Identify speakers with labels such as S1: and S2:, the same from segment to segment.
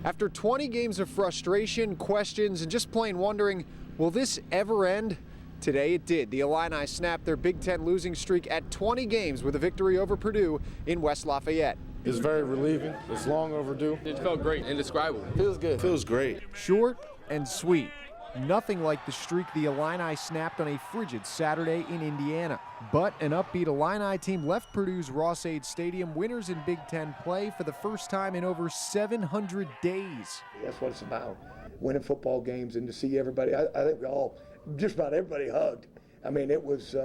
S1: After 20 games of frustration, questions, and just plain wondering, will this ever end? Today it did. The Illini snapped their Big Ten losing streak at 20 games with a victory over Purdue in West Lafayette.
S2: It's very relieving. It's long overdue.
S3: It felt great, indescribable.
S2: Feels good. Feels great.
S1: Short and sweet. Nothing like the streak the Illini snapped on a frigid Saturday in Indiana. But an upbeat Illini team left Purdue's Ross-Ade Stadium winners in Big Ten play for the first time in over 700 days.
S4: That's what it's about, winning football games, and to see everybody. I think just about everybody hugged. I mean, it was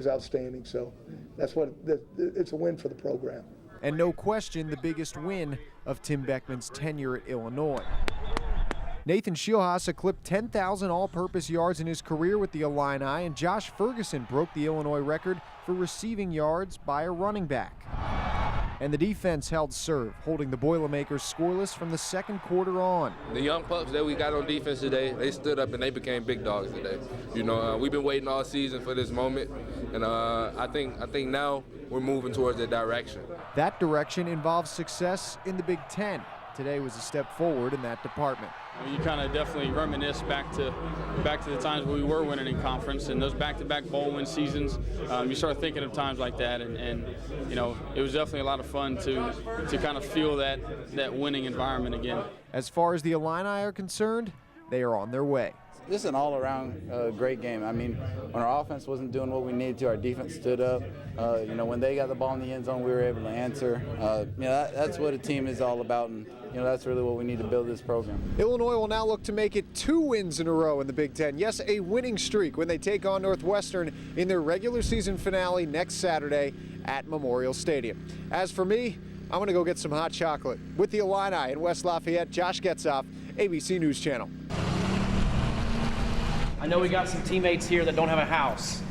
S4: outstanding. So that's what it's a win for the program.
S1: And no question, the biggest win of Tim Beckman's tenure at Illinois. Nathan Shieldhouse clipped 10,000 all-purpose yards in his career with the Illini, and Josh Ferguson broke the Illinois record for receiving yards by a running back. And the defense held serve, holding the Boilermakers scoreless from the second quarter on.
S3: The young pups that we got on defense today, they stood up and they became big dogs today. You know, we've been waiting all season for this moment, and I think now we're moving towards that direction.
S1: That direction involves success in the Big Ten. Today was a step forward in that department.
S5: You kind of definitely reminisce back to the times when we were winning in conference and those back-to-back bowl win seasons. You start thinking of times like that, and you know, it was definitely a lot of fun to kind of feel that winning environment again.
S1: As far as the Illini are concerned, they are on their way.
S6: This is an all-around great game. I mean, when our offense wasn't doing what we needed to, our defense stood up. You know, when they got the ball in the end zone, we were able to answer. You know, that's what a team is all about, and you know, that's really what we need to build this program.
S1: Illinois will now look to make it 2 wins in a row in the Big Ten. Yes, a winning streak when they take on Northwestern in their regular season finale next Saturday at Memorial Stadium. As for me, I'm going to go get some hot chocolate. With the Illini in West Lafayette, Josh Getzoff, ABC News Channel.
S7: I know we got some teammates here that don't have a house.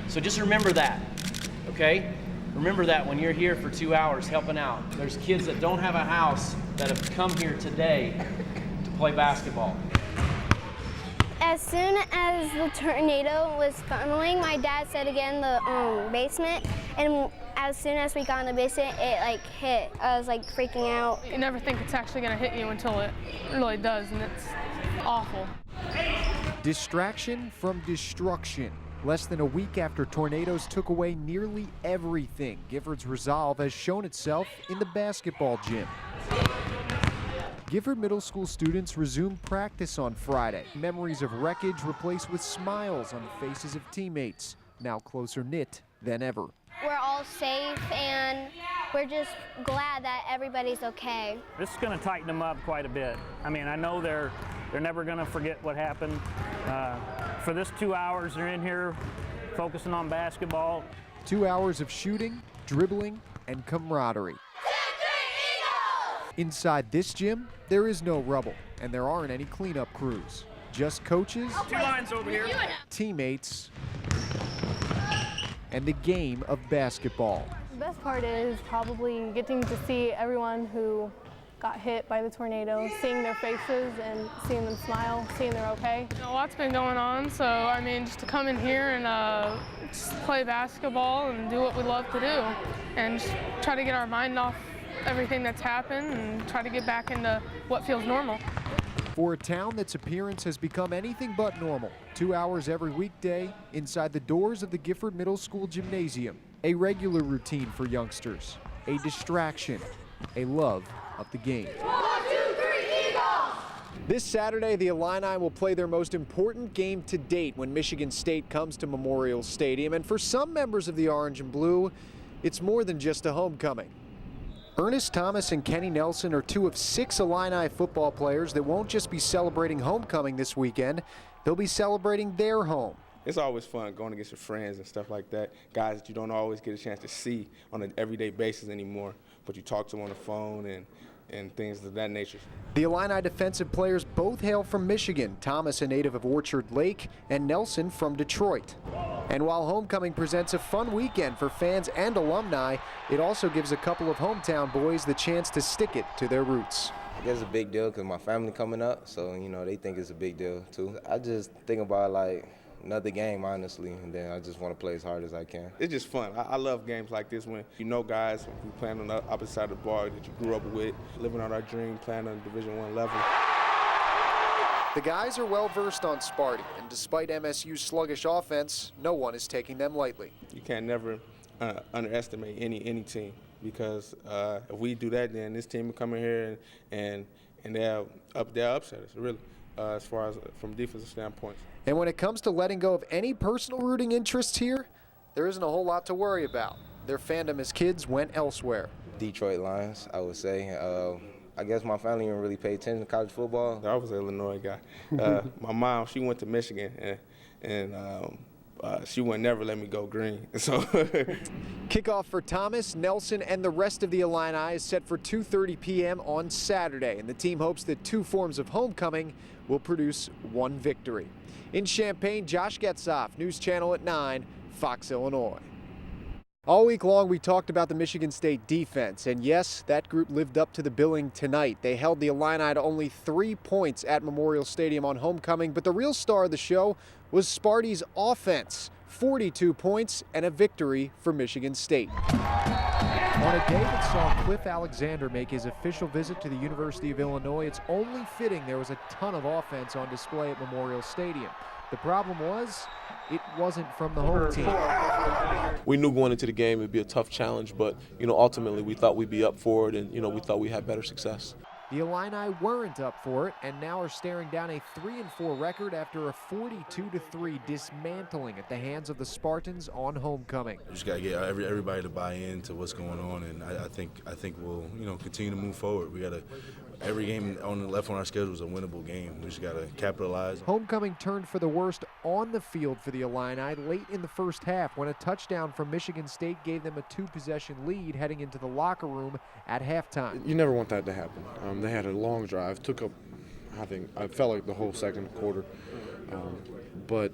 S7: So just remember that, okay? Remember that when you're here for 2 hours helping out. There's kids that don't have a house that have come here today to play basketball.
S8: As soon as the tornado was funneling, my dad said to get in the basement, and as soon as we got in the basement, it like hit. I was like freaking out.
S9: You never think it's actually gonna hit you until it really does, and it's awful.
S1: Distraction from destruction. Less than a week after tornadoes took away nearly everything, Gifford's resolve has shown itself in the basketball gym. Gifford Middle School students resumed practice on Friday. Memories of wreckage replaced with smiles on the faces of teammates, now closer knit than ever.
S8: We're all safe, and we're just glad that everybody's okay.
S10: This is going to tighten them up quite a bit. I mean, I know they're never going to forget what happened. For this 2 hours, they're in here focusing on basketball.
S1: 2 hours of shooting, dribbling, and camaraderie. Inside this gym, there is no rubble, and there aren't any cleanup crews. Just coaches,
S10: 2 lines over here,
S1: teammates, and the game of basketball.
S11: The best part is probably getting to see everyone who got hit by the tornado, seeing their faces and seeing them smile, seeing they're okay.
S9: A lot's been going on, so I mean, just to come in here and just play basketball and do what we love to do, and just try to get our mind off everything that's happened and try to get back into what feels normal.
S1: For a town that's appearance has become anything but normal, 2 hours every weekday inside the doors of the Gifford Middle School Gymnasium. A regular routine for youngsters, a distraction, a love of the game.
S8: 1, 2, 3, Eagles!
S1: This Saturday, the Illini will play their most important game to date when Michigan State comes to Memorial Stadium. And for some members of the Orange and Blue, it's more than just a homecoming. Ernest Thomas and Kenny Nelson are 2 of 6 Illini football players that won't just be celebrating homecoming this weekend, they'll be celebrating their home.
S2: It's always fun going against your friends and stuff like that. Guys that you don't always get a chance to see on an everyday basis anymore, but you talk to them on the phone and things of that nature.
S1: The Illini defensive players both hail from Michigan, Thomas a native of Orchard Lake and Nelson from Detroit. And while homecoming presents a fun weekend for fans and alumni, it also gives a couple of hometown boys the chance to stick it to their roots.
S12: I guess it's a big deal because my family coming up, so you know they think it's a big deal too. I just think about like another game, honestly, and then I just want to play as hard as I can.
S2: It's just fun. I love games like this when you know guys who playing on the opposite side of the bar that you grew up with, living out our dream, playing on Division I level.
S1: The guys are well versed on Sparty, and despite MSU's sluggish offense, no one is taking them lightly.
S2: You can never underestimate any team, because if we do that, then this team will come in here and they'll upset us, really, as far as from defensive standpoint.
S1: And when it comes to letting go of any personal rooting interests here, there isn't a whole lot to worry about. Their fandom as kids went elsewhere.
S12: Detroit Lions, I would say. I guess my family didn't really pay attention to college football.
S2: I was an Illinois guy. My mom, she went to Michigan, and she would never let me go green. So
S1: Kickoff for Thomas, Nelson, and the rest of the Illini is set for 2:30 p.m. on Saturday, and the team hopes that two forms of homecoming will produce one victory. In Champaign, Josh Getzoff, News Channel at 9, Fox, Illinois. All week long, we talked about the Michigan State defense, and yes, that group lived up to the billing tonight. They held the Illini to only 3 points at Memorial Stadium on homecoming, but the real star of the show was Sparty's offense. 42 points and a victory for Michigan State. On a day that saw Cliff Alexander make his official visit to the University of Illinois, it's only fitting there was a ton of offense on display at Memorial Stadium. The problem was, it wasn't from the home team.
S13: We knew going into the game it'd be a tough challenge, but ultimately we thought we'd be up for it, and we thought we had better success.
S1: The Illini weren't up for it, and now are staring down a 3-4 record after a 42-3 dismantling at the hands of the Spartans on homecoming.
S14: We just got to get everybody to buy into what's going on, and I think we'll continue to move forward. We got to. Every game left on our schedule is a winnable game. We just got to capitalize.
S1: Homecoming turned for the worst on the field for the Illini late in the first half when a touchdown from Michigan State gave them a 2-possession lead heading into the locker room at halftime.
S15: You never want that to happen. They had a long drive, took up, I felt like the whole second quarter. But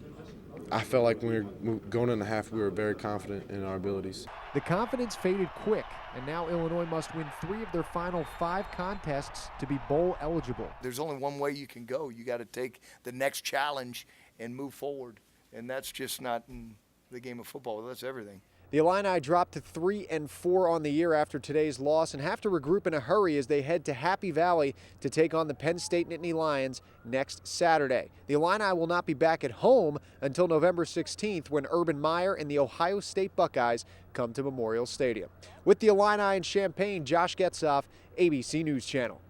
S15: I felt like when we were going in the half, we were very confident in our abilities.
S1: The confidence faded quick, and now Illinois must win 3 of their final 5 contests to be bowl eligible.
S4: There's only one way you can go. You got to take the next challenge and move forward, and that's just not in the game of football. That's everything.
S1: The Illini dropped to 3-4 on the year after today's loss and have to regroup in a hurry as they head to Happy Valley to take on the Penn State Nittany Lions next Saturday. The Illini will not be back at home until November 16th when Urban Meyer and the Ohio State Buckeyes come to Memorial Stadium. With the Illini in Champaign, Josh Getzoff, ABC News Channel.